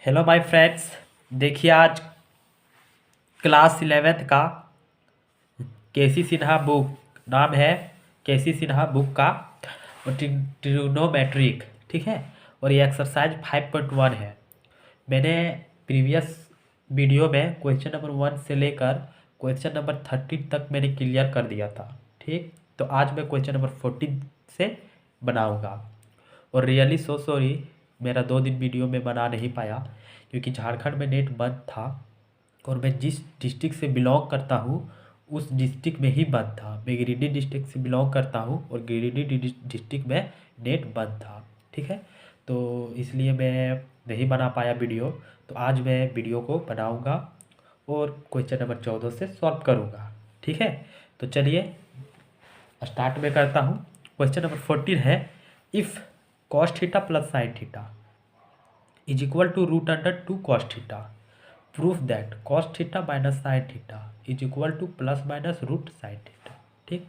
Hello my friends. देखिए आज class 11th का केसी सिन्हा बुक नाम है केसी सिन्हा बुक का और ट्रिग्नोमेट्रिक, ठीक है। और ये एक्सरसाइज 5.1 है। मैंने प्रीवियस वीडियो में क्वेश्चन नंबर 1 से लेकर क्वेश्चन नंबर 13 तक मैंने क्लियर कर दिया था, ठीक। तो आज मैं क्वेश्चन नंबर 14 से बनाऊंगा। और रियली सो सॉरी, मेरा 2 दिन वीडियो में बना नहीं पाया क्योंकि झारखंड में नेट बंद था और मैं जिस डिस्ट्रिक्ट से बिलोंग करता हूँ उस डिस्ट्रिक्ट में ही बंद था। मैं गिरिडीह डिस्ट्रिक्ट से बिलोंग करता हूँ और गिरिडीह डिस्ट्रिक्ट में नेट बंद था, ठीक है। तो इसलिए मैं नहीं बना पाया वीडियो। तो आज मैं वीडियो को बनाऊंगा और क्वेश्चन नंबर 14 से सॉल्व करूंगा, ठीक है। तो चलिए स्टार्ट में करता हूँ। क्वेश्चन नंबर 14 है, if cos theta plus sine theta is equal to root under 2 cos theta, proof that cos theta minus sine theta is equal to plus minus root sine theta, ठीक।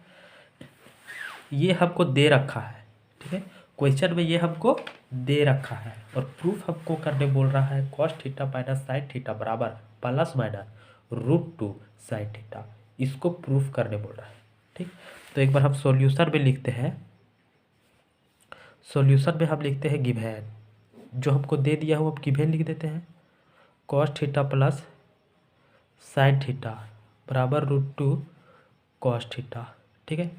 ये हमको दे रखा है, ठीक है। क्वेश्चन में ये हमको दे रखा है और प्रूफ हमको करने बोल रहा है cos theta minus sine theta बराबर plus minus root 2 sine theta. इसको प्रूफ करने बोल रहा है, ठीक। तो एक बार हम सॉल्यूशन में लिखते हैं। सॉल्यूशन में हम लिखते हैं गिवन, जो हमको दे दिया है वो हम गिवन लिख देते हैं। Cos theta plus sine theta बराबर रूट 2 कॉस थीटा, ठीक है।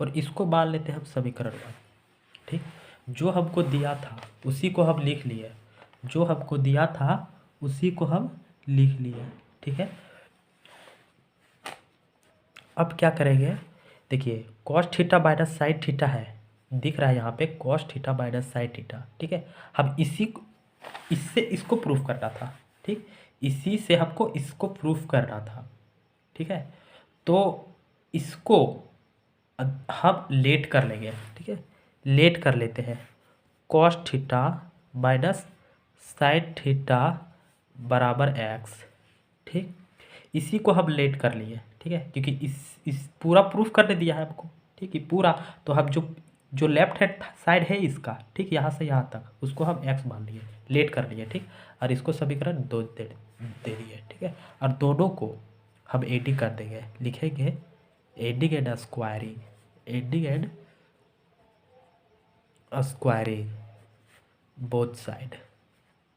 और इसको मान लेते हैं हम समीकरण 1, ठीक। जो हमको दिया था उसी को हम लिख लिए, जो हमको दिया था उसी को हम लिख लिए, ठीक है। अब क्या करेंगे, देखिए cos theta minus sine theta है, दिख रहा है यहाँ पे cos theta minus sine theta, ठीक है। हम इससे इसको प्रूफ करना था, ठीक। इसी से हमको इसको प्रूफ करना था, ठीक है। तो इसको हम लेट कर लेंगे, ठीक है। लेट कर लेते हैं। Cos theta minus sine theta बराबर एक्स, ठीक। इसी को हम लेट कर लिए, ठीक है, क्योंकि इस पूरा प्रूफ करने दिया है हमको, ठीक है पूरा। तो हम जो लेफ्ट हैंड साइड है इसका, ठीक, यहाँ से यहाँ तक उसको हम एक्स मान लिए, लेट कर लिए, ठीक। और इसको समीकरण 2 दे दिए, ठीक है। और दोनों को हम एडिंग कर देंगे, लिखेंगे adding and squaring, adding and squaring both side,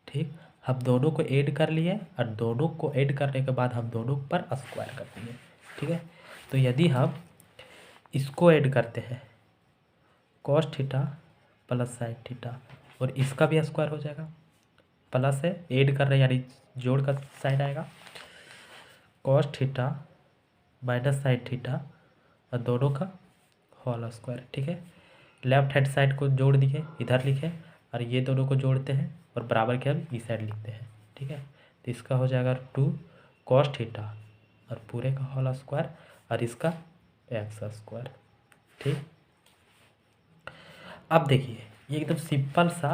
ठीक। हम दोनों को ऐड कर लिए और दोनों को ऐड करने के बाद हम दोनों पर स्क्वायर कर दिए, ठीक है। तो यदि हम इसको ऐड करते हैं cos theta plus sine theta और इसका भी स्क्वायर हो जाएगा, प्लस है ऐड कर रहे हैं यानी जोड़ का साइन आएगा, cos theta minus sine theta और दोनों का होल स्क्वायर, ठीक है। लेफ्ट हैंड साइड को जोड़ दिए, इधर लिखे और ये दोनों को जोड़ते हैं और बराबर के हम इस साइड लिखते हैं, ठीक है। तो इसका हो जाएगा 2 कॉस थीटा और पूरे का होल स्क्वायर और इसका एक्स स्क्वायर, ठीक। अब देखिए ये एकदम सिंपल सा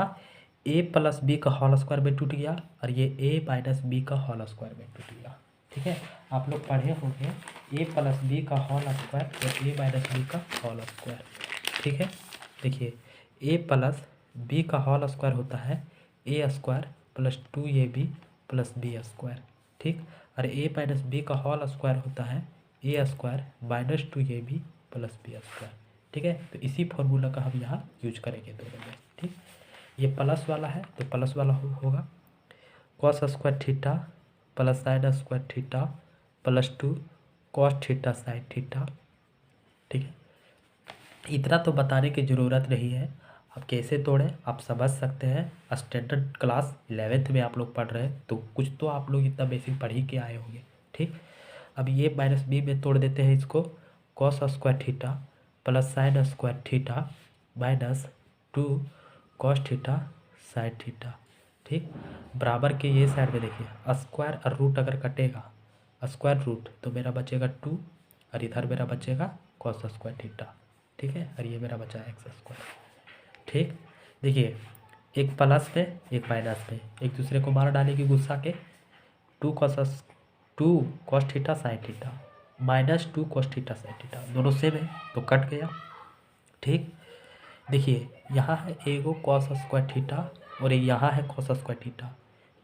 a प्लस बी का होल स्क्वायर में टूट गया और ये a माइनस बी का होल स्क्वायर में टूट गया, ठीक है। आप लोग पढ़े होंगे a प्लस बी का होल स्क्वायर और a माइनस बी का होल स्क्वायर, ठीक है। देखिए a प्लस बी का होल स्क्वायर होता है a square plus 2ab plus B square, ठीक। और a माइनस बी का होल स्क्वायर होता है a square minus 2ab plus B square, ठीक है। तो इसी फॉर्मूला का हम यहाँ यूज करेंगे दोनों में, ठीक। ये प्लस वाला है तो प्लस वाला होगा cos square theta plus sine square theta plus 2 cos theta sine theta, ठीक है। इतना तो बताने की ज़रूरत नहीं है, आप कैसे तोड़ें आप समझ सकते हैं। स्टैंडर्ड क्लास 11th में आप लोग पढ़ रहे हैं तो कुछ तो आप लोग इतना बेसिक पढ़ ही के आए होंगे, ठीक। अब ये माइनस बी में तोड़ देते हैं इसको, cos square theta plus sine square theta minus 2 cos theta sine theta, ठीक। बराबर के ये साइड में देखिए स्क्वायर और रूट अगर कटेगा स्क्वायर रूट तो मेरा बचेगा 2 और इधर मेरा बचेगा कॉस स्क्वायर थीटा, ठीक है। और ये मेरा बचा एक्स स्क्वायर, ठीक। देखिए एक प्लस पे एक माइनस पे एक दूसरे को मार डालेगी गुस्सा के, 2 cos theta sine theta minus 2 cos theta sine theta दोनों सेम है तो कट गया, ठीक। देखिए यहाँ है एगो कॉस स्क्वायर थीटा और यहाँ है कॉस स्क्वायर थीटा,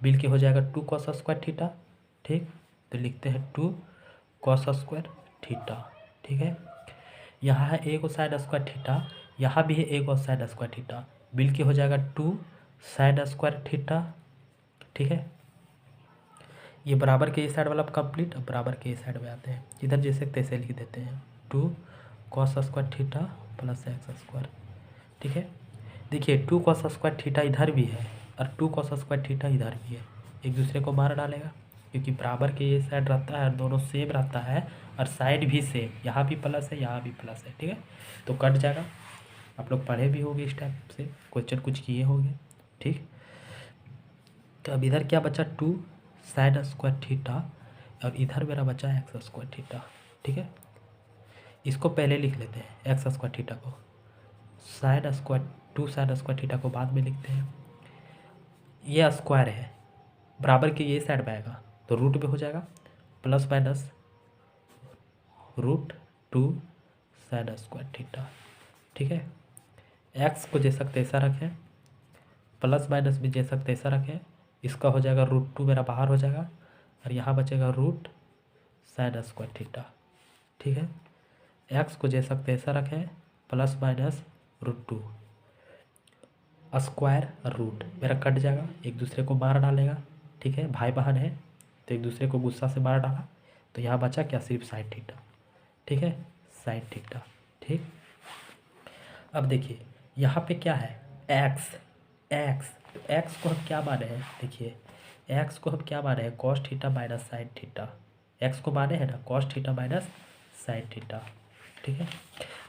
बिल के हो जाएगा 2 कॉस स्क्वायर थीटा। ठीक, तो लिखते हैं 2 कॉस स्क्वायर थीटा। ठीक है, यहाँ है a कोसाइन स्क्वायर थीटा, यहाँ भी है a cosine square theta. Bill के हो जाएगा 2 साइन स्क्वायर थीटा। ठीक है, ये बराबर के ये साइड वाला कंप्लीट। अब बराबर के ये साइड में आते हैं, इधर जैसे तैसे लिख देते हैं 2 cos square theta plus x square. ठीक है, देखिए 2 कॉस स्क्वायर थीटा इधर भी है और 2 कॉस स्क्वायर थीटा इधर भी है, एक दूसरे को मार डालेगा क्योंकि बराबर के ये साइड रहता है और दोनों सेम रहता है और साइड भी सेम, यहाँ भी प्लस है यहाँ भी प्लस है। ठीक है, तो कट जाएगा। आप लोग पढ़े भी होंगे इस टाइप से, क्वेश्चन कुछ किए होंगे। ठीक, तो अब इधर क्या बचा 2 साइन स्क्वायर थीटा और इधर मेरा बचा एक्स स्क्वायर थीटा। ठीक है, इसको पहले लिख लेते हैं एक्स स्क्वायर थीटा को, sine square 2 sine square theta को बाद में लिखते हैं। ये स्क्वायर है, बराबर के ये साइड में आएगा तो रूट में हो जाएगा plus minus root 2 sine square theta. ठीक है, एक्स को जैसा तैसा रखें, प्लस माइनस भी जैसा तैसा रखें। इसका हो जाएगा रूट 2 मेरा बाहर हो जाएगा और यहाँ बचेगा रूट साइन स्क्वायर थीटा। ठीक है, एक्स को जैसा तैसा रखें, plus minus root 2 square root मेरा कट जाएगा, एक दूसरे को मार डालेगा। ठीक है, भाई बहन है तो एक दूसरे को गुस्सा से मार डाला, तो यहाँ बचा क्या सिर्फ साइन थीटा। ठीक है, साइन थीटा। ठीक, अब देखिए यहाँ पे क्या है एक्स, एक्स तो एक्स को हम क्या माने हैं, देखिए एक्स को हम क्या माने हैं cos theta minus sine theta. X को माने हैं ना cos theta minus sine theta. ठीक है,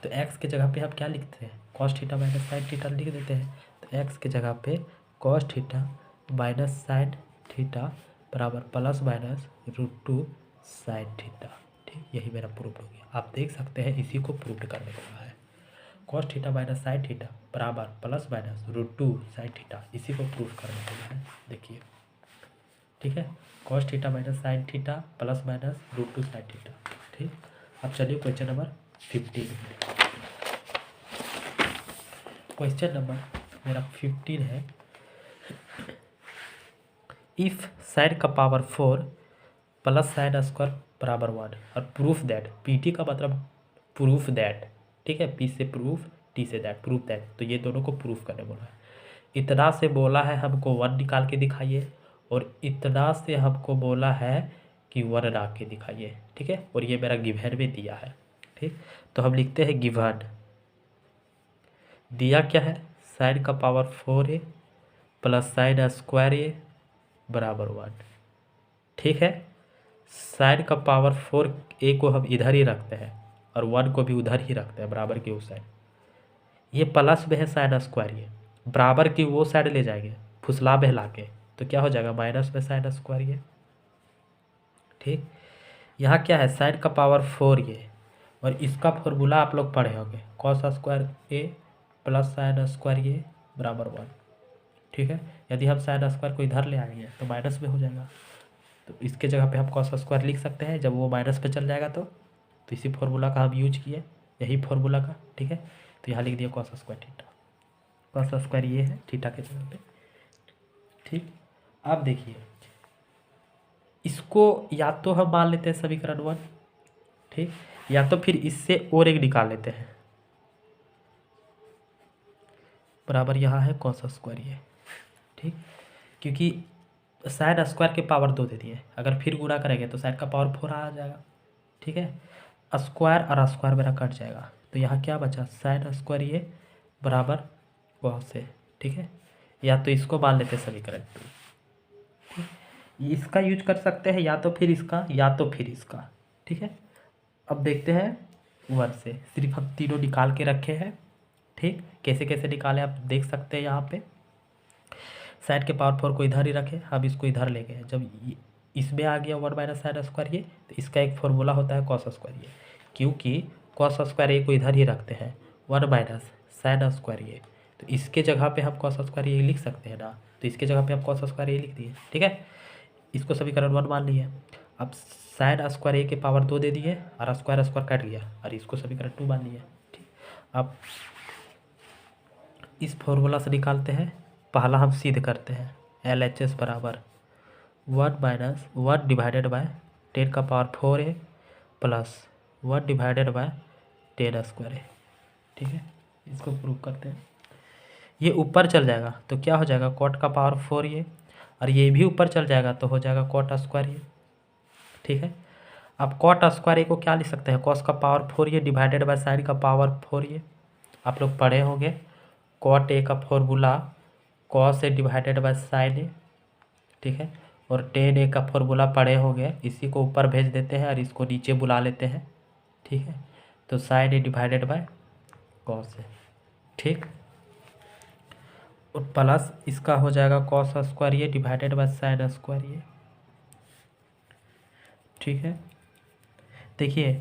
तो एक्स के जगह पे हम क्या लिखते हैं cos theta minus sine theta लिख देते हैं। तो एक्स के जगह पे cos theta minus sine theta बराबर plus minus root 2 sine theta. ठीक, यही मेरा प्रूफ हो गया। आप देख सकते हैं इसी को प्रूफ करने को कहा है, cos theta minus sine theta बराबर plus minus root 2 sine theta, इसी को प्रूफ करने को कहा है। देखिए, ठीक है, cos theta minus sine theta plus minus root 2 sine theta. ठीक, अब चलिए क्वेश्चन नंबर 15। क्वेश्चन नंबर मेरा 15 है, इफ साइन का पावर 4 प्लस साइन स्क्वायर बराबर 1 और प्रूफ दैट, पीटी का मतलब प्रूफ दैट। ठीक है, पी से proof, T say that, proof that, तो ये दोनों को प्रूफ करने बोला है। इतना से बोला है हमको 1 निकाल के दिखाइए और इतना से हमको बोला है कि 1 ला के दिखाइए। ठीक है, और ये मेरा गिवन में दिया है। ठीक, तो हम लिखते हैं गिवन दिया क्या है साइन का power 4a plus sine square A बराबर 1। ठीक है, साइन का पावर 4a को हम इधर ही रखते हैं और 1 को भी उधर ही रखते हैं बराबर की उस साइड। ये प्लस में है साइन स्क्वायर, ये बराबर की वो साइड ले जाएंगे फुसला बहला के, तो क्या हो जाएगा माइनस में साइन स्क्वायर ये। ठीक, यहाँ क्या है साइन का पावर 4 ये, और इसका फॉर्मूला आप लोग पढ़े होंगे कॉस स्क्वायर ए प्लस साइन स्क्वायर ये बराबर 1। ठीक है, यदि हम साइन स्क्वायर को इधर ले आएंगे तो माइनस में हो जाएगा, तो इसके जगह पे हम कॉस स्क्वायर लिख सकते हैं जब वो माइनस पे चल जाएगा तो इसी फॉर्मूला का हम यूज किए, यही फॉर्मूला का। ठीक है, तो यहाँ लिख दिया cos square theta, cos square ये है थीटा के जगह पे। ठीक, अब देखिए इसको या तो हम मान लेते हैं समीकरण 1, ठीक, या तो फिर इससे और एक निकाल लेते हैं बराबर यहाँ है कॉस स्क्वायर ये। ठीक, क्योंकि साइन स्क्वायर के पावर 2 दे दिए, अगर फिर गुणा करेंगे तो साइन का पावर 4 आ जाएगा। ठीक है, स्क्वायर और स्क्वायर मेरा कट जाएगा, तो यहाँ क्या बचा साइन स्क्वायर ये बराबर कॉस से। ठीक है, या तो इसको मान लेते समीकरण 2, इसका यूज कर सकते हैं या तो फिर इसका या तो फिर इसका। ठीक है, अब देखते हैं 1 से, सिर्फ हम तीनों निकाल के रखे हैं। ठीक, कैसे कैसे निकाले आप देख सकते हैं यहाँ पे, साइन के पावर 4 को इधर ही रखें, हम इसको इधर ले गए, जब इसमें आ गया 1 माइनस साइन स्क्वायर ये, तो इसका एक फॉर्मूला होता है कॉस स्क्वायर ये, क्योंकि कॉस स्क्वायर ए को इधर ही रखते हैं 1 माइनस साइन स्क्वायर ये, तो इसके जगह पे हम कॉस स्क्वायर ये लिख सकते हैं ना, तो इसके जगह पे हम कॉस स्क्वायर ये लिख दिए। ठीक है, इसको समीकरण 1 मान लिए। अब साइन स्क्वायर ए के पावर 2 दे दिए और स्क्वायर स्क्वायर कट गया और इसको समीकरण 2 मान लिए। ठीक, अब इस फॉर्मूला से निकालते हैं, पहला हम सिद्ध करते हैं LHS बराबर one minus one divided by 10 का power 4a plus 1 divided bye 10 square है। ठीक है, इसको प्रूव करते हैं। ये ऊपर चल जाएगा तो क्या हो जाएगा, कॉट का पावर 4 ये, और ये भी ऊपर चल जाएगा तो हो जाएगा कॉट स्क्वायर ये। ठीक है, अब कॉट स्क्वायर ए को क्या लिख सकते हैं, कॉस का पावर 4 ये डिवाइडेड बाय साइन का पावर 4 ये। आप लोग पढ़े होंगे कॉट ए का formula cos A divided by sine A. ठीक है, और टेन ए का फॉर्मूला पढ़े होंगे, इसी को ऊपर भेज देते हैं और इसको नीचे बुला लेते हैं। ठीक है, तो sine A divided by cos A. ठीक, और प्लस इसका हो जाएगा कॉस स्क्वायर ये डिवाइडेड बाय साइन स्क्वायर ये। ठीक है, देखिए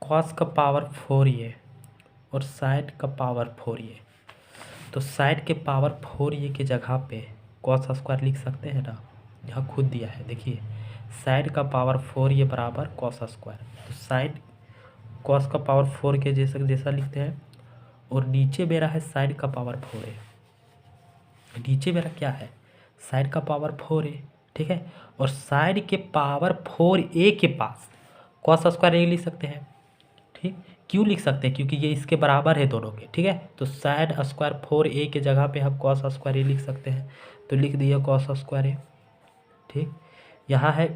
कॉस का पावर 4 ये और साइन का पावर 4 ये, तो साइन के पावर 4 ये की जगह पे कॉस स्क्वायर लिख सकते हैं ना, यहाँ खुद दिया है। देखिए साइन का पावर 4 ये बराबर कॉस स्क्वायर, तो साइन कॉस का पावर 4 के जैसा लिखते हैं, और नीचे मेरा है साइन का पावर 4 है। नीचे मेरा क्या है, साइन का पावर 4 है। ठीक है, और साइन के पावर 4a के पास कॉस स्क्वायर ए लिख सकते हैं। ठीक, क्यों लिख सकते हैं, क्योंकि ये इसके बराबर है दोनों के। ठीक है, तो साइन स्क्वायर 4a के जगह पे हम कॉस स्क्वायर ए लिख सकते हैं, तो लिख दिया कॉस स्क्वायर ए। ठीक, यहाँ है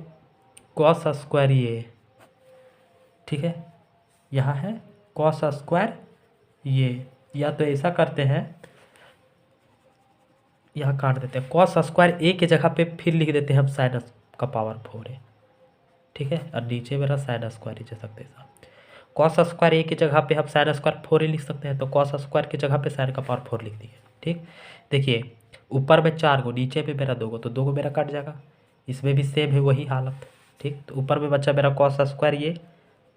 कॉस स्क्वायर ए। ठीक है, यहाँ है कॉस स्क्वायर ये, या तो ऐसा करते हैं, यहाँ काट देते हैं, कॉस स्क्वायर ए के जगह पे फिर लिख देते हैं हम साइन का पावर 4 है। ठीक है, और नीचे मेरा साइन स्क्वायर ही सकते हैं। कॉस स्क्वायर ए की जगह पे हम साइन स्क्वायर 4 लिख सकते हैं, तो कॉस स्क्वायर की जगह पे साइन का पावर 4 लिख दिए। ठीक, देखिए ऊपर में 4 को, नीचे पे मेरा 2 को, तो 2 को मेरा कट जाएगा। इसमें भी सेम है वही हालत। ठीक, तो ऊपर में बचा मेरा कॉस स्क्वायर ये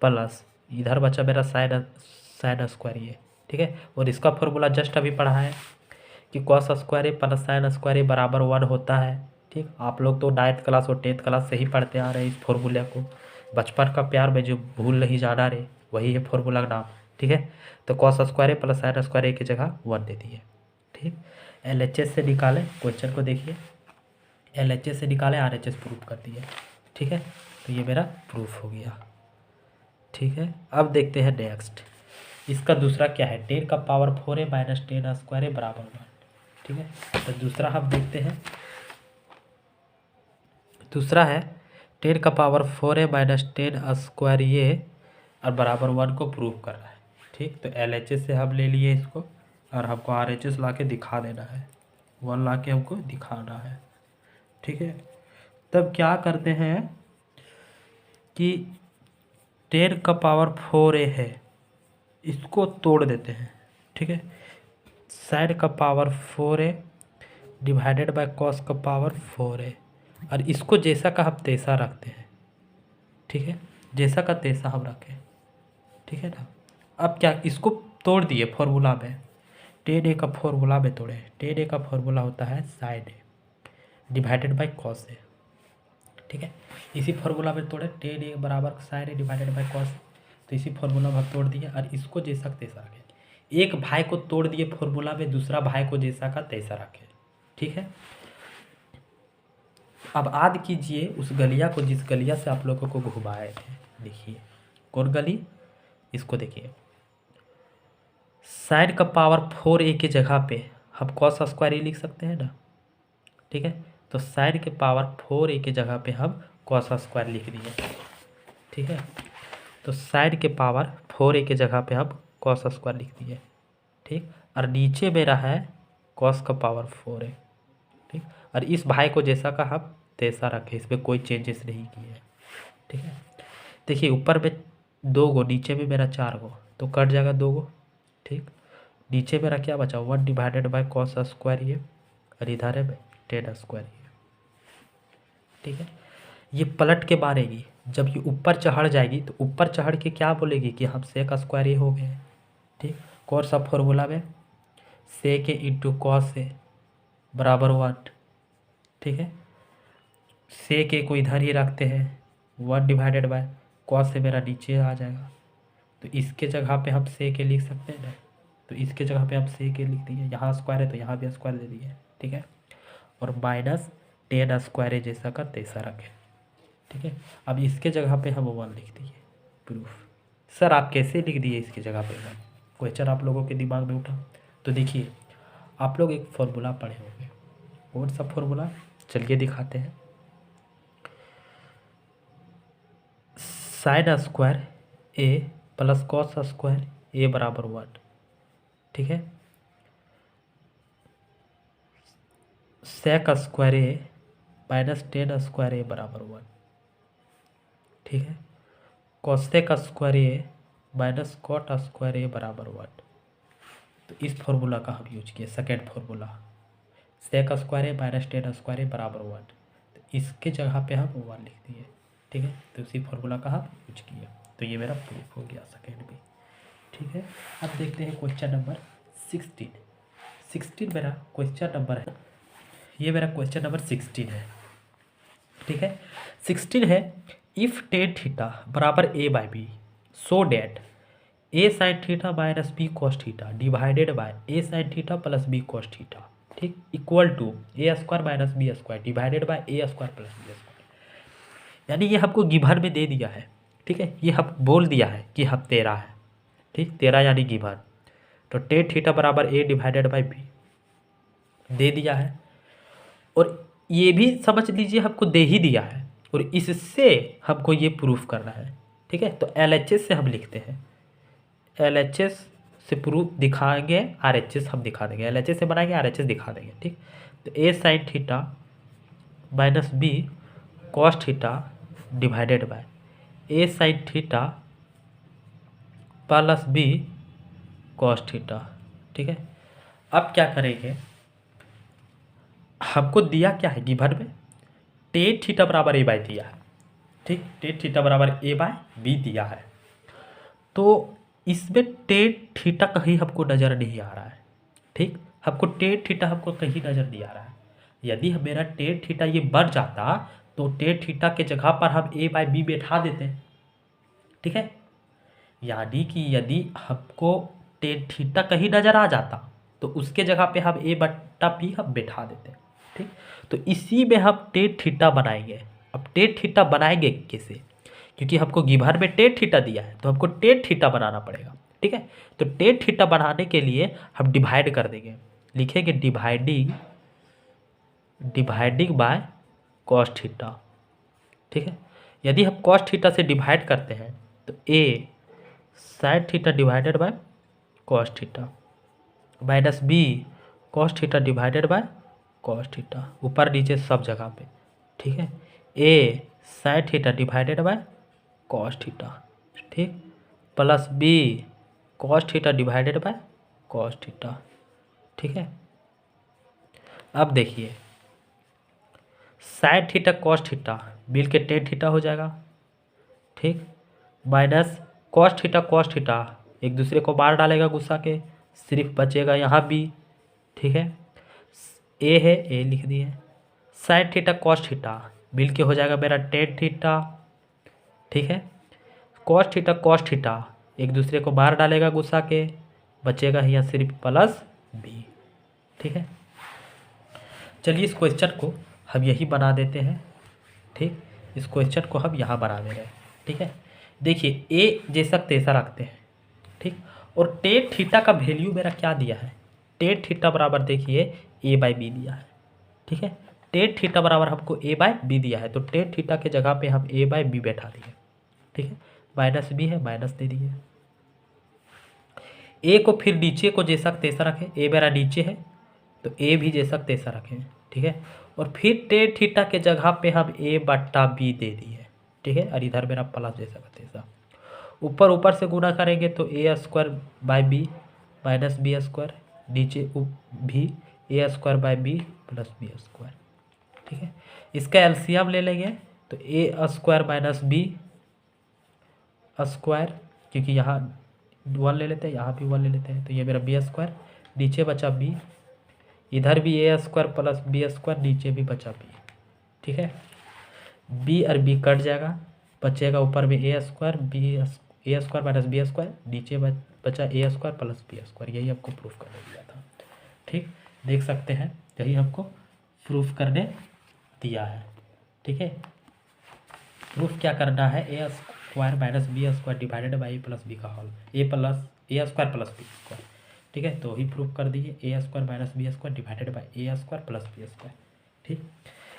प्लस इधर बचा मेरा साइन स्क्वायर ये। ठीक है, और इसका फॉर्मूला जस्ट अभी पढ़ा है कि cos square A plus sine square A बराबर 1 होता है। ठीक, आप लोग तो 9th क्लास और 10th क्लास से ही पढ़ते आ रहे हैं इस फॉर्मूले को, बचपन का प्यार में जो भूल नहीं जाना रे, वही है फॉर्मूला का नाम। ठीक है, तो कॉस स्क्वायर ए प्लस साइन स्क्वायर ए की जगह 1 दे दिए। ठीक, LHS से निकाले, क्वेश्चन को देखिए, LHS से निकाले, RHS प्रूफ कर दिए। ठीक है, तो ये मेरा प्रूफ हो गया। ठीक है, अब देखते हैं नेक्स्ट, इसका दूसरा क्या है, 10 का पावर 4 है माइनस 10 स्क्वायर है बराबर 1। ठीक है, तो दूसरा हम देखते हैं, दूसरा है 10 का पावर 4 है माइनस 10 स्क्वायर ये और बराबर 1 को प्रूव कर रहा है। ठीक, तो LHS से हम ले लिए इसको, और हमको RHS ला के दिखा देना है, 1 ला के हमको दिखाना है। ठीक है, तब क्या करते हैं कि 10 का पावर 4a है, इसको तोड़ देते हैं। ठीक है, साइन का power 4a divided by cos का पावर 4a, और इसको जैसा का हम तैसा रखते हैं। ठीक है, जैसा का तैसा हम रखें। ठीक है ना, अब क्या, इसको तोड़ दिए फॉर्मूला में, 10a का फॉर्मूला में तोड़े। 10a का फॉर्मूला होता है sine A divided by cos A. ठीक है, इसी फॉर्मूला में तोड़े, 10a बराबर sine A divided by cos, तो इसी फॉर्मूला में तोड़ दिए और इसको जैसा का तैसा रखें। एक भाई को तोड़ दिए फॉर्मूला में, दूसरा भाई को जैसा का तैसा रखें। ठीक है, अब याद कीजिए उस गलिया को जिस गलिया से आप लोगों को घुमाए थे। देखिए कौन गली, इसको देखिए, साइन का पावर 4a की जगह पे हम कॉस स्क्वायर ही लिख सकते हैं ना। ठीक है, तो साइन के पावर 4a की जगह पे हम कॉस स्क्वायर लिख दिए। ठीक है, तो साइन के पावर 4a की जगह पे हम कॉस स्क्वायर लिख दिए। ठीक, और नीचे मेरा है कॉस का पावर 4a। ठीक, और इस भाई को जैसा का हम तैसा रखे, इसमें कोई चेंजेस नहीं किए। ठीक है, देखिए ऊपर में 2 गो, नीचे में मेरा 4 गो, तो कट जाएगा 2 गो। ठीक, नीचे मेरा क्या बचा, 1 डिवाइडेड बाय कॉस स्क्वायर ये, और इधर है 10 स्क्वायर ये। ठीक है, ये पलट के मारेगी, जब ये ऊपर चढ़ जाएगी तो ऊपर चढ़ के क्या बोलेगी कि हम सेक स्क्वायर ये हो गए। ठीक, कौन सा फॉर्मूला में, सेक ए इंटू कॉस ए बराबर 1। ठीक है, सेक ए को इधर ही रखते हैं, 1 डिवाइडेड बाय कॉस से मेरा नीचे आ जाएगा, तो इसके जगह पे हम सेक ए लिख सकते हैं ना, तो इसके जगह पे हम सेक ए लिख दिए, यहाँ स्क्वायर है तो यहाँ भी स्क्वायर दे दिए। ठीक है, और माइनस 10 स्क्वायर ए जैसा का तैसा रखें। ठीक है, अब इसके जगह पे हम 1 लिख दिए प्रूफ। सर आप कैसे लिख दिए इसकी जगह पे 1? क्वेश्चन आप लोगों के दिमाग में उठा। तो देखिए आप लोग एक फॉर्मूला पढ़े होंगे, कौन सा फॉर्मूला, चलिए दिखाते हैं। Sign square A plus cos square A बराबर 1। ठीक है, sec square A minus 10 square A बराबर 1। ठीक है, cosec square A minus cot square A बराबर 1। तो इस फॉर्मूला का हम यूज किए, second formula, sec square A minus 10 square A बराबर 1। तो इसके जगह पे हम 1 लिख दिए। ठीक है, तो उसी फॉर्मूला का हम यूज किए। तो ये मेरा प्रूफ हो गया सेकेंड भी। ठीक है, अब देखते हैं क्वेश्चन नंबर 16 मेरा क्वेश्चन नंबर है, ये मेरा क्वेश्चन नंबर 16 है। ठीक है, 16 है, इफ़ टेन थीटा बराबर A by B so that A sine theta minus B cos theta divided by A sine theta plus B cos theta, ठीक, equal to A square minus B square divided by A square plus B square. यानी ये हमको given में दे दिया है। ठीक है, ये हम बोल दिया है कि हम 13 है। ठीक, 13 यानी गिवन। तो टेन थीटा बराबर ए डिवाइडेड बाई बी दे दिया है, और ये भी समझ लीजिए हमको दे ही दिया है, और इससे हमको ये प्रूफ करना है। ठीक है, तो LHS से हम लिखते हैं, LHS से प्रूफ दिखाएंगे, RHS हम दिखा देंगे, LHS से बनाएंगे, RHS दिखा देंगे। ठीक, तो A sine theta minus B cos theta divided by A sine theta plus B cos theta. ठीक है, अब क्या करेंगे, हमको दिया क्या है गिवन में, टेन थीटा बराबर ए बाई दिया है। ठीक, टेन थीटा बराबर ए बाई बी दिया है। तो इसमें टेन थीटा कहीं हमको नज़र नहीं आ रहा है। ठीक, हमको टेन थीटा हमको कहीं नज़र नहीं आ रहा है। यदि मेरा टेन थीटा ये बढ़ जाता तो टेन थीटा के जगह पर हम ए बाई बी बैठा देते। ठीक है, यानी कि यदि हमको टेन थीटा कहीं नज़र आ जाता तो उसके जगह पे हम ए बट्टा बी हम बैठा देते। ठीक, तो इसी में हम टेन थीटा बनाएंगे। अब टेन थीटा बनाएंगे कैसे, क्योंकि हमको गिवन में टेन थीटा दिया है तो हमको टेन थीटा बनाना पड़ेगा। ठीक है, तो टेन थीटा बनाने के लिए हम डिवाइड कर देंगे, लिखेंगे डिवाइडिंग बाय कॉस थीटा। ठीक है, यदि हम कॉस थीटा से डिवाइड करते हैं तो A sine theta divided by cos theta minus B cos theta divided by cos theta, ऊपर नीचे सब जगह पे। ठीक है, A sine theta divided by cos theta, ठीक, plus B cos theta divided by cos theta. ठीक है, अब देखिए साइन थीटा कॉस थीटा मिल के टेन थीटा हो जाएगा। ठीक, माइनस कॉस थीटा एक दूसरे को मार डालेगा गुस्सा के, सिर्फ बचेगा यहाँ बी। ठीक है, ए है, ए लिख दिए, साइन थीटा कॉस थीटा मिल के हो जाएगा मेरा टेन थीटा। ठीक है, कॉस थीटा एक दूसरे को मार डालेगा गुस्सा के, बचेगा यहाँ सिर्फ प्लस बी। ठीक है, चलिए इस क्वेश्चन को हम यही बना देते हैं। ठीक, इस क्वेश्चन को हम यहाँ बना दे रहे हैं। ठीक है, देखिए ए जैसा तैसा रखते हैं। ठीक, और टेन थीटा का वैल्यू मेरा क्या दिया है, टेन थीटा बराबर देखिए ए बाई बी दिया है। ठीक है, टेन थीटा बराबर हमको ए बाई बी दिया है, तो टेन थीटा के जगह पे हम ए बाई बी बैठा दिए। ठीक है, माइनस बी है, माइनस दे दिए। ए को फिर नीचे को जैसा तैसा रखें, ए मेरा नीचे है तो ए भी जैसा तैसा रखें। ठीक है, और फिर टेन थीटा के जगह पे हम ए बट्टा बी दे दिए। ठीक है, और इधर मेरा प्लस जैसा का तैसा, ऊपर से गुणा करेंगे तो A square by B minus B square, नीचे भी A square by B plus B square. ठीक है, इसका एलसीएम ले लेंगे तो A square minus B square, क्योंकि यहाँ 1 ले लेते हैं, यहाँ भी 1 ले लेते हैं, तो ये मेरा बी स्क्वायर, नीचे बचा बी, इधर भी A square plus B square, नीचे भी बचा बी। ठीक है, बी और बी कट जाएगा, बचेगा ऊपर में ए स्क्वायर ए स्क्वायर माइनस बी स्क्वायर, नीचे बचा ए स्क्वायर प्लस बी स्क्वायर। यही आपको प्रूफ करने दिया था। ठीक, देख सकते हैं यही हमको प्रूफ करने दिया है। ठीक है, प्रूफ क्या करना है, A square minus B square divided by A plus B का whole, A square plus B square. ठीक है, तो ही प्रूफ कर दिए, A square minus B square divided by A square plus B square. ठीक,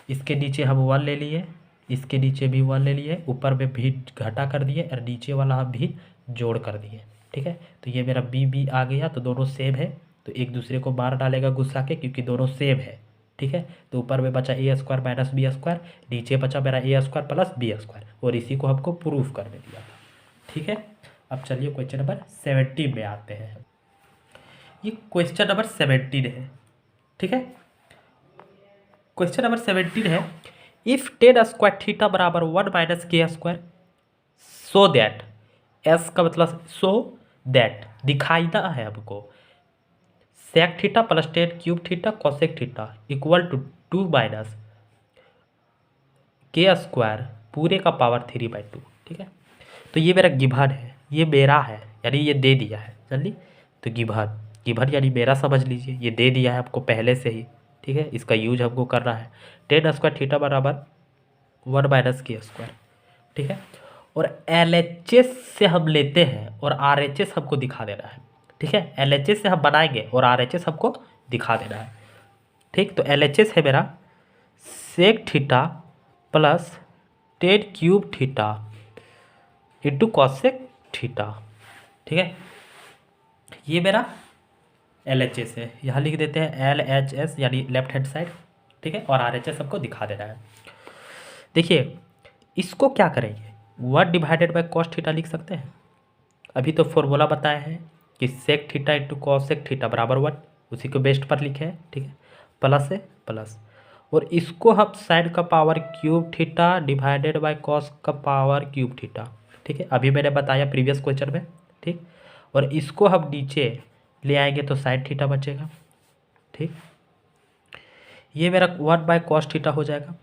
इसके नीचे हम 1 ले लिए, इसके नीचे भी 1 ले लिए, ऊपर में भी घटा कर दिए और नीचे वाला हम भी जोड़ कर दिए। ठीक है, तो ये मेरा बी आ गया, तो दोनों सेम है, तो एक दूसरे को मार डालेगा गुस्सा के, क्योंकि दोनों सेम है। ठीक है, तो ऊपर में बचा ए स्क्वायर माइनस बी स्क्वायर, नीचे बचा मेरा ए स्क्वायर प्लस बी स्क्वायर, और इसी को हमको प्रूफ करने दिया था। ठीक है, अब चलिए क्वेश्चन नंबर 17 में आते हैं। ये क्वेश्चन नंबर 17 है। ठीक है, क्वेश्चन नंबर 17 है, इफ टेन स्क्वायर थीटा बराबर 1 माइनस के स्क्वायर सो दैट, एस का मतलब सो दैट दिखाना है हमको, sec theta plus tan cube theta cosec theta equal to 2 minus के स्क्वायर पूरे का पावर 3/2। ठीक है, तो ये मेरा गिवन है, ये मेरा है, यानी ये दे दिया है। चलिए, तो गिवन यानी मेरा समझ लीजिए, ये दे दिया है आपको पहले से ही। ठीक है, इसका यूज हमको करना है। टेन स्क्वायर थीटा बराबर 1 माइनस के स्क्वायर। ठीक है, और LHS से हम लेते हैं और RHS हमको दिखा देना है। ठीक है, LHS से हम बनाएंगे और RHS हमको दिखा देना है। ठीक, तो LHS है मेरा sec theta plus tan cube theta into cosec theta. ठीक है, ये मेरा LHS है, यहाँ लिख देते हैं LHS यानी लेफ्ट हैंड साइड। ठीक है, और RHS सबको दिखा देना है। देखिए, इसको क्या करेंगे, 1 डिवाइडेड बाई कॉस थीटा लिख सकते हैं। अभी तो फॉर्मूला बताया है कि sec theta into cosec theta बराबर 1, उसी को बेस्ट पर लिखे हैं। ठीक है, प्लस है प्लस, और इसको हम साइन का power cube theta divided by cos का पावर क्यूब थीटा। ठीक है, अभी मैंने बताया प्रीवियस क्वेश्चन में। ठीक, और इसको हम नीचे ले आएंगे तो साइन थीटा बचेगा। ठीक, ये मेरा 1 बाय कॉस थीटा हो जाएगा,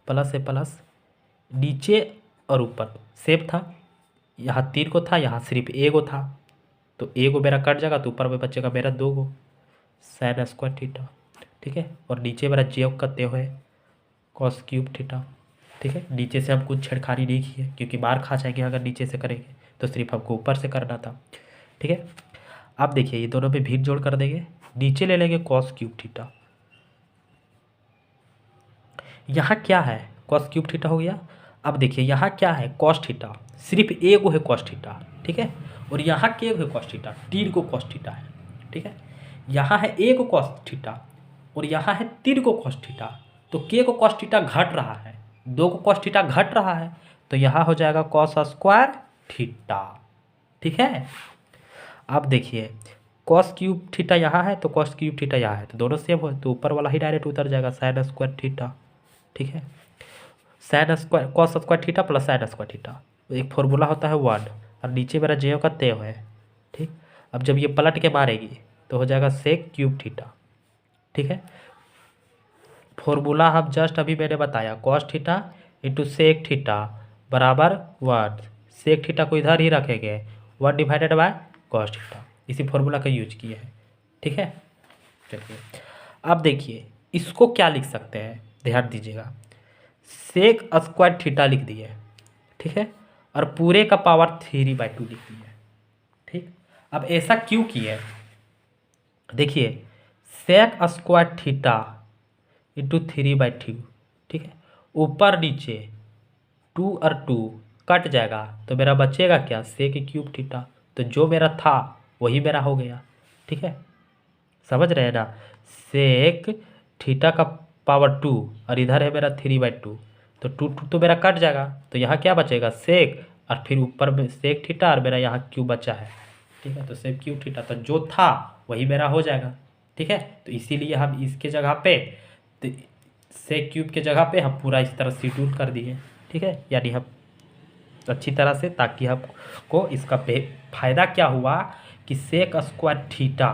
प्लस है प्लस, नीचे और ऊपर सेम था, यहाँ 3 को था, यहाँ सिर्फ 1 को था, तो 1 को मेरा कट जाएगा, तो ऊपर में बचेगा मेरा 2 को साइन स्क्वायर थीटा। ठीक है, और नीचे मेरा जेव का तेव है कॉस क्यूब थीटा। ठीक है, नीचे से हम कुछ छेड़खानी नहीं की है, क्योंकि मार खा जाएंगे अगर नीचे से करेंगे, तो सिर्फ हमको ऊपर से करना था। ठीक है, अब देखिए, ये दोनों पे भीड़ जोड़ कर देंगे, नीचे ले लेंगे कॉस क्यूब थीटा। यहाँ क्या है, कॉस क्यूब थीटा हो गया। अब देखिए, यहाँ क्या है, कॉस थीटा, सिर्फ एक है कॉस थीटा। ठीक है, और यहाँ के है कॉस थीटा, 3 को कॉस थीटा है। ठीक है, यहाँ है 1 कॉस थीटा और यहाँ है 3 को कॉस थीटा, तो के को कॉस थीटा घट रहा है, 2 को कॉस थीटा घट रहा है, तो यहाँ हो जाएगा कॉस स्क्वायर थीटा। ठीक है, अब देखिए, कॉस क्यूब थीटा यहाँ है तो कॉस क्यूब थीटा यहाँ है, तो दोनों सेम हो, तो ऊपर वाला ही डायरेक्ट उतर जाएगा साइन स्क्वायर थीटा। ठीक है, sine square cos square theta plus sine square theta, एक फॉर्मूला होता है 1, और नीचे मेरा जेव का तेव है। ठीक, अब जब ये पलट के मारेगी तो हो जाएगा सेक क्यूब थीटा। ठीक है, फॉर्मूला हम जस्ट अभी मैंने बताया, cos theta into sec theta बराबर 1, सेक थीटा को इधर ही रखेंगे, 1 डिवाइडेड बाय कॉस थीटा, इसी फॉर्मूला का यूज किया है। ठीक है, चलिए, अब देखिए, इसको क्या लिख सकते हैं, ध्यान दीजिएगा, सेक स्क्वायर थीटा लिख दिए। ठीक है, और पूरे का पावर 3/2 लिख दिए। ठीक, अब ऐसा क्यों किए, देखिए, सेक स्क्वायर थीटा इंटू 3/2। ठीक है, ऊपर नीचे 2 और 2 कट जाएगा, तो मेरा बचेगा क्या, सेक क्यूब थीटा, तो जो मेरा था वही मेरा हो गया। ठीक है, समझ रहे हैं ना, सेक थीटा का पावर 2 और इधर है मेरा 3/2, तो 2 तो मेरा कट जाएगा, तो यहाँ क्या बचेगा, सेक, और फिर ऊपर में सेक थीटा, और मेरा यहाँ क्यूब बचा है। ठीक है, तो सेक क्यूब थीटा, तो जो था वही मेरा हो जाएगा। ठीक है, तो इसीलिए हम इसके जगह पे, तो सेक क्यूब के जगह पे हम पूरा इस तरह शेड्यूल कर दिए। ठीक है, यानी हम अच्छी तरह से, ताकि हमको इसका फायदा क्या हुआ कि सेक स्क्वायर थीटा,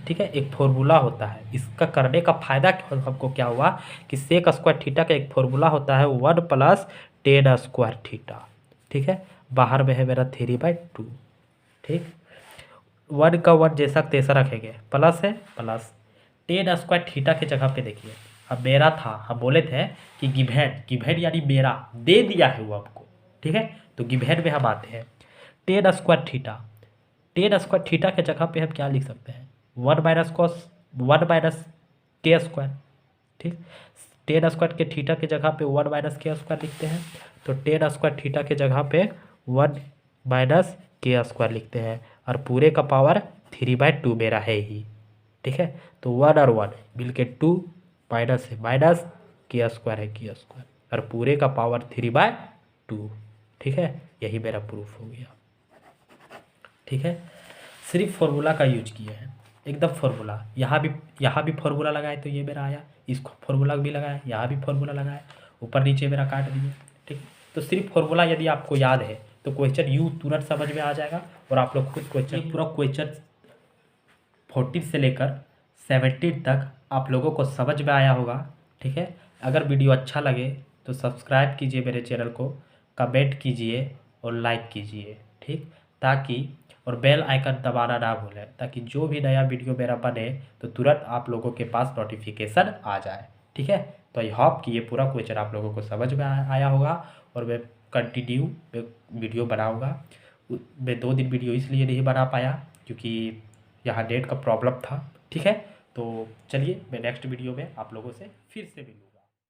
ठीक है, एक फॉर्मूला होता है, इसका करने का फायदा हमको क्या हुआ कि सेक स्क्वायर थीटा का एक फॉर्मूला होता है 1 प्लस टेन स्क्वायर थीटा। ठीक है, बाहर में है मेरा 3/2। ठीक, 1 का 1 जैसा तैसा रखेंगे, प्लस है प्लस, टेन स्क्वायर थीटा के जगह पे देखिए अब मेरा था, हम बोले थे कि गिवन यानी मेरा दे दिया है वो आपको, ठीक है। तो गिवन में हम आते हैं ten square theta. Ten square theta के जगह पे हम क्या लिख सकते हैं, 1 के स्क्वायर, ठीक। टेन स्क्वायर के थीटा के जगह पे 1 - के स्क्वायर लिखते हैं। तो टेन स्क्वायर थीटा के जगह पे 1 - के स्क्वायर लिखते हैं, और पूरे का पावर 3/2 मेरा है ही, ठीक है। तो 1 और 1 मिल के 2 माइनस है, माइनस के स्क्वायर है के स्क्वायर, और पूरे का पावर 3/2, ठीक है। यही मेरा प्रूफ हो गया, ठीक है। सिर्फ फॉर्मूला का यूज किए हैं, एकदम फॉर्मूला। यहाँ भी फॉर्मूला लगाए तो ये मेरा आया, इसको फॉर्मूला भी लगाया, यहाँ भी फॉर्मूला लगाया, ऊपर नीचे मेरा काट दिए, ठीक। तो सिर्फ फॉर्मूला यदि आपको याद है तो क्वेश्चन यू तुरंत समझ में आ जाएगा, और आप लोग खुद क्वेश्चन पूरा क्वेश्चन 14 से लेकर 17 तक आप लोगों को समझ में आया होगा, ठीक है। अगर वीडियो अच्छा लगे तो सब्सक्राइब कीजिए मेरे चैनल को, कमेंट कीजिए और लाइक कीजिए, ठीक। ताकि और बेल आइकन दबाना ना भूलें, ताकि जो भी नया वीडियो मेरा बने तो तुरंत आप लोगों के पास नोटिफिकेशन आ जाए, ठीक है। तो आई होप कि ये पूरा क्वेश्चन आप लोगों को समझ में आया होगा, और मैं कंटिन्यू वीडियो बनाऊंगा। मैं 2 दिन वीडियो इसलिए नहीं बना पाया क्योंकि यहाँ नेट का प्रॉब्लम था, ठीक है। तो चलिए मैं नेक्स्ट वीडियो में आप लोगों से फिर से मिलूँगा।